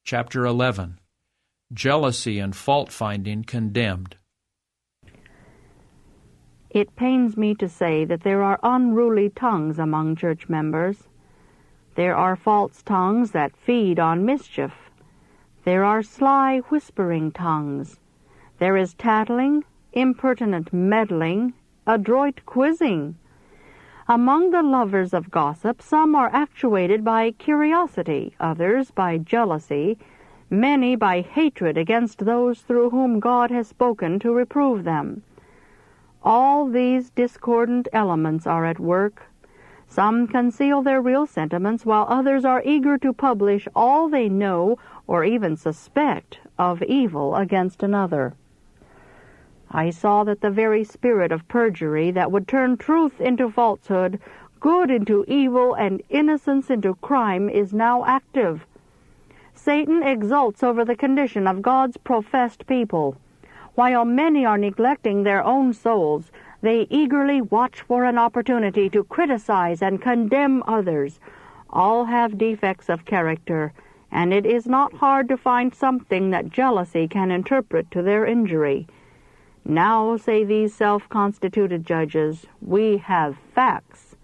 Chapter 11. Jealousy and fault-finding condemned. It pains me to say that there are unruly tongues among church members. There are false tongues that feed on mischief. There are sly, whispering tongues. There is tattling, impertinent meddling, adroit quizzing. Among the lovers of gossip, some are actuated by curiosity, others by jealousy, many by hatred against those through whom God has spoken to reprove them. All these discordant elements are at work. Some conceal their real sentiments, while others are eager to publish all they know or even suspect of evil against another. I saw that the very spirit of perjury that would turn truth into falsehood, good into evil, and innocence into crime is now active. Satan exults over the condition of God's professed people. While many are neglecting their own souls, they eagerly watch for an opportunity to criticize and condemn others. All have defects of character, and it is not hard to find something that jealousy can interpret to their injury. Now, say these self-constituted judges, we have facts.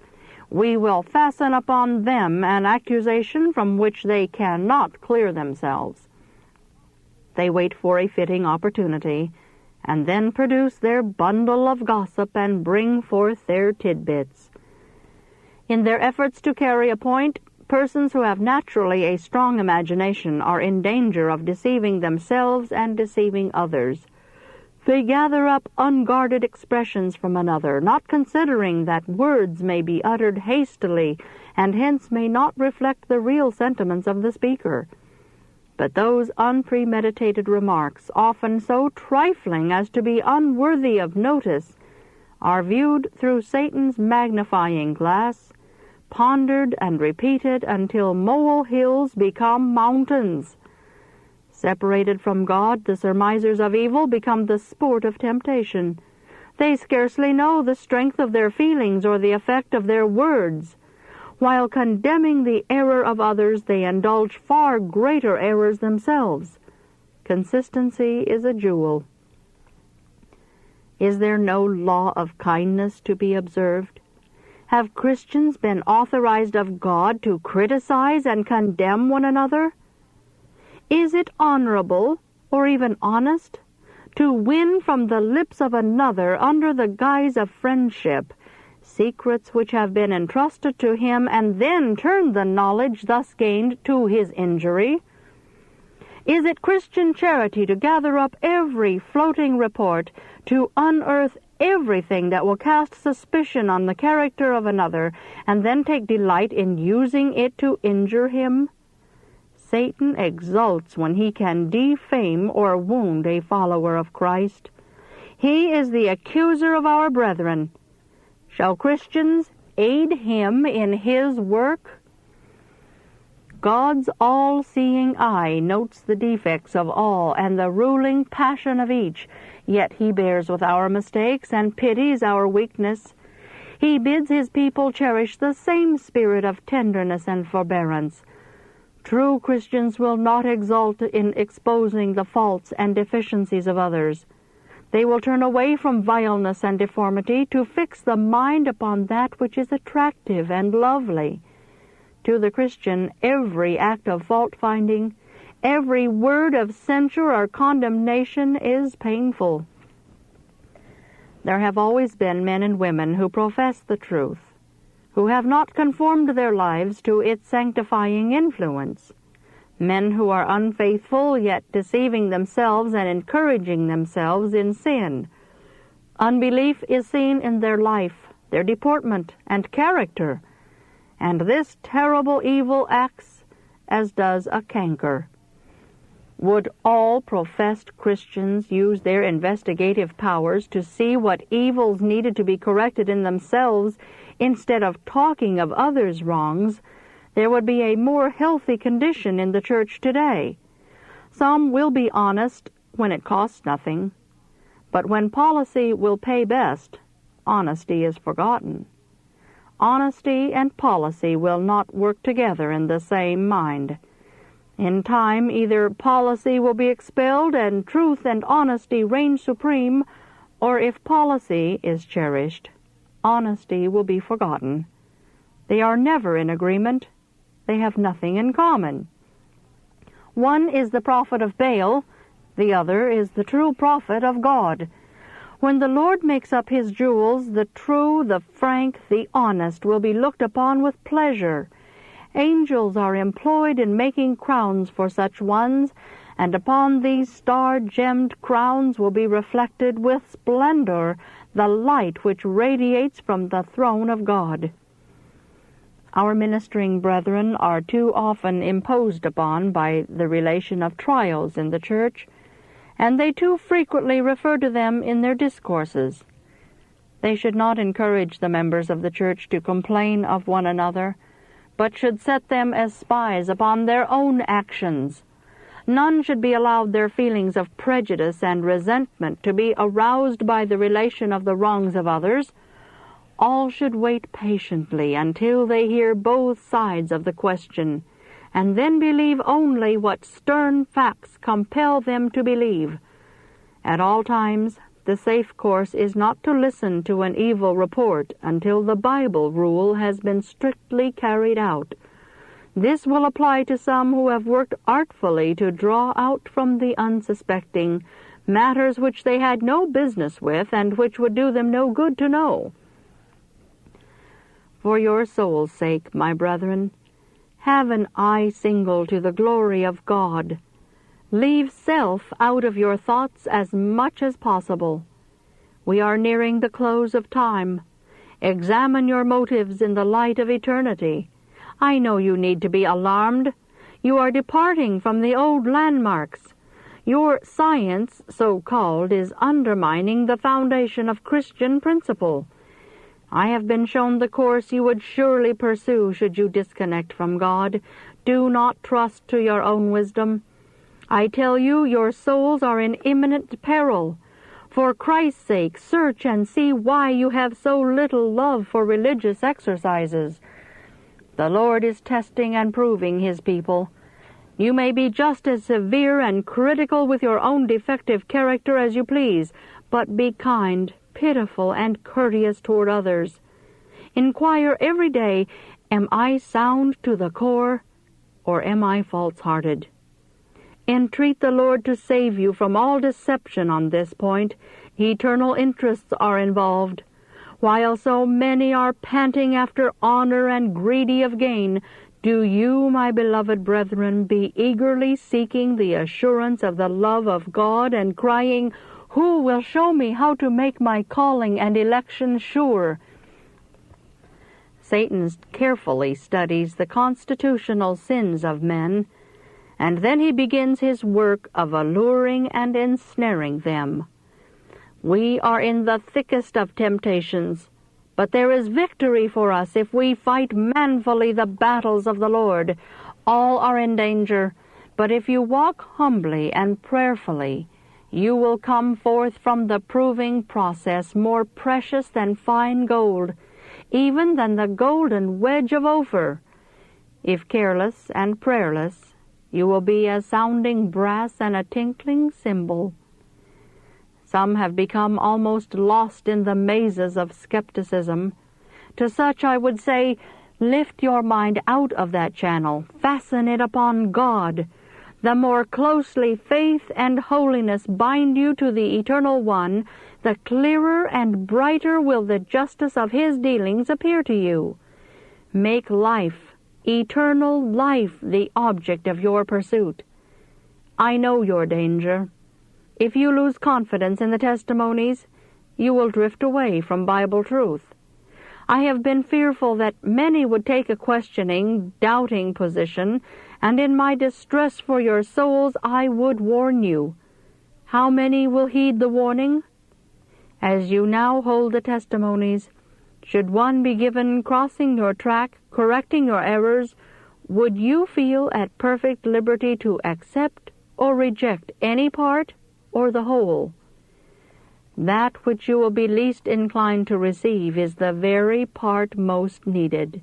We will fasten upon them an accusation from which they cannot clear themselves. They wait for a fitting opportunity, and then produce their bundle of gossip and bring forth their tidbits. In their efforts to carry a point, persons who have naturally a strong imagination are in danger of deceiving themselves and deceiving others. They gather up unguarded expressions from another, not considering that words may be uttered hastily and hence may not reflect the real sentiments of the speaker. But those unpremeditated remarks, often so trifling as to be unworthy of notice, are viewed through Satan's magnifying glass, pondered and repeated until molehills become mountains. Separated from God, the surmisers of evil become the sport of temptation. They scarcely know the strength of their feelings or the effect of their words. While condemning the error of others, they indulge far greater errors themselves. Consistency is a jewel. Is there no law of kindness to be observed? Have Christians been authorized of God to criticize and condemn one another? Is it honorable, or even honest, to win from the lips of another, under the guise of friendship, secrets which have been entrusted to him, and then turn the knowledge thus gained to his injury? Is it Christian charity to gather up every floating report, to unearth everything that will cast suspicion on the character of another, and then take delight in using it to injure him? Satan exults when he can defame or wound a follower of Christ. He is the accuser of our brethren. Shall Christians aid him in his work? God's all-seeing eye notes the defects of all and the ruling passion of each, yet he bears with our mistakes and pities our weakness. He bids his people cherish the same spirit of tenderness and forbearance. True Christians will not exult in exposing the faults and deficiencies of others. They will turn away from vileness and deformity to fix the mind upon that which is attractive and lovely. To the Christian, every act of fault-finding, every word of censure or condemnation is painful. There have always been men and women who profess the truth, who have not conformed their lives to its sanctifying influence, men who are unfaithful yet deceiving themselves and encouraging themselves in sin. Unbelief is seen in their life, their deportment, and character, and this terrible evil acts as does a canker. Would all professed Christians use their investigative powers to see what evils needed to be corrected in themselves instead of talking of others' wrongs, there would be a more healthy condition in the church today. Some will be honest when it costs nothing, but when policy will pay best, honesty is forgotten. Honesty and policy will not work together in the same mind. In time, either policy will be expelled and truth and honesty reign supreme, or if policy is cherished, honesty will be forgotten. They are never in agreement. They have nothing in common. One is the prophet of Baal, the other is the true prophet of God. When the Lord makes up his jewels, the true, the frank, the honest will be looked upon with pleasure. Angels are employed in making crowns for such ones, and upon these star-gemmed crowns will be reflected with splendor the light which radiates from the throne of God. Our ministering brethren are too often imposed upon by the relation of trials in the church, and they too frequently refer to them in their discourses. They should not encourage the members of the church to complain of one another, but should set them as spies upon their own actions. None should be allowed their feelings of prejudice and resentment to be aroused by the relation of the wrongs of others. All should wait patiently until they hear both sides of the question, and then believe only what stern facts compel them to believe. At all times, the safe course is not to listen to an evil report until the Bible rule has been strictly carried out. This will apply to some who have worked artfully to draw out from the unsuspecting matters which they had no business with and which would do them no good to know. For your soul's sake, my brethren, have an eye single to the glory of God. Leave self out of your thoughts as much as possible. We are nearing the close of time. Examine your motives in the light of eternity. I know you need to be alarmed. You are departing from the old landmarks. Your science, so-called, is undermining the foundation of Christian principle. I have been shown the course you would surely pursue should you disconnect from God. Do not trust to your own wisdom. I tell you, your souls are in imminent peril. For Christ's sake, search and see why you have so little love for religious exercises. The Lord is testing and proving his people. You may be just as severe and critical with your own defective character as you please, but be kind, pitiful, and courteous toward others. Inquire every day, am I sound to the core, or am I false-hearted? Entreat the Lord to save you from all deception on this point. Eternal interests are involved. While so many are panting after honor and greedy of gain, do you, my beloved brethren, be eagerly seeking the assurance of the love of God and crying, "Who will show me how to make my calling and election sure?" Satan carefully studies the constitutional sins of men, and then he begins his work of alluring and ensnaring them. We are in the thickest of temptations, but there is victory for us if we fight manfully the battles of the Lord. All are in danger, but if you walk humbly and prayerfully, you will come forth from the proving process more precious than fine gold, even than the golden wedge of Ophir. If careless and prayerless, you will be as sounding brass and a tinkling cymbal. Some have become almost lost in the mazes of skepticism. To such I would say, lift your mind out of that channel, fasten it upon God. The more closely faith and holiness bind you to the Eternal One, the clearer and brighter will the justice of his dealings appear to you. Make life, eternal life, the object of your pursuit. I know your danger. If you lose confidence in the testimonies, you will drift away from Bible truth. I have been fearful that many would take a questioning, doubting position, and in my distress for your souls I would warn you. How many will heed the warning? As you now hold the testimonies, should one be given crossing your track, correcting your errors, would you feel at perfect liberty to accept or reject any part or the whole? That which you will be least inclined to receive is the very part most needed.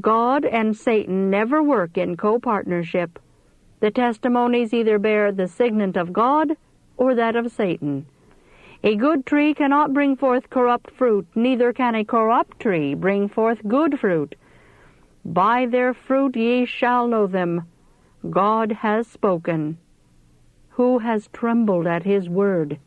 God and Satan never work in co-partnership. The testimonies either bear the signet of God or that of Satan. A good tree cannot bring forth corrupt fruit, neither can a corrupt tree bring forth good fruit. By their fruit ye shall know them. God has spoken. Who has trembled at his word?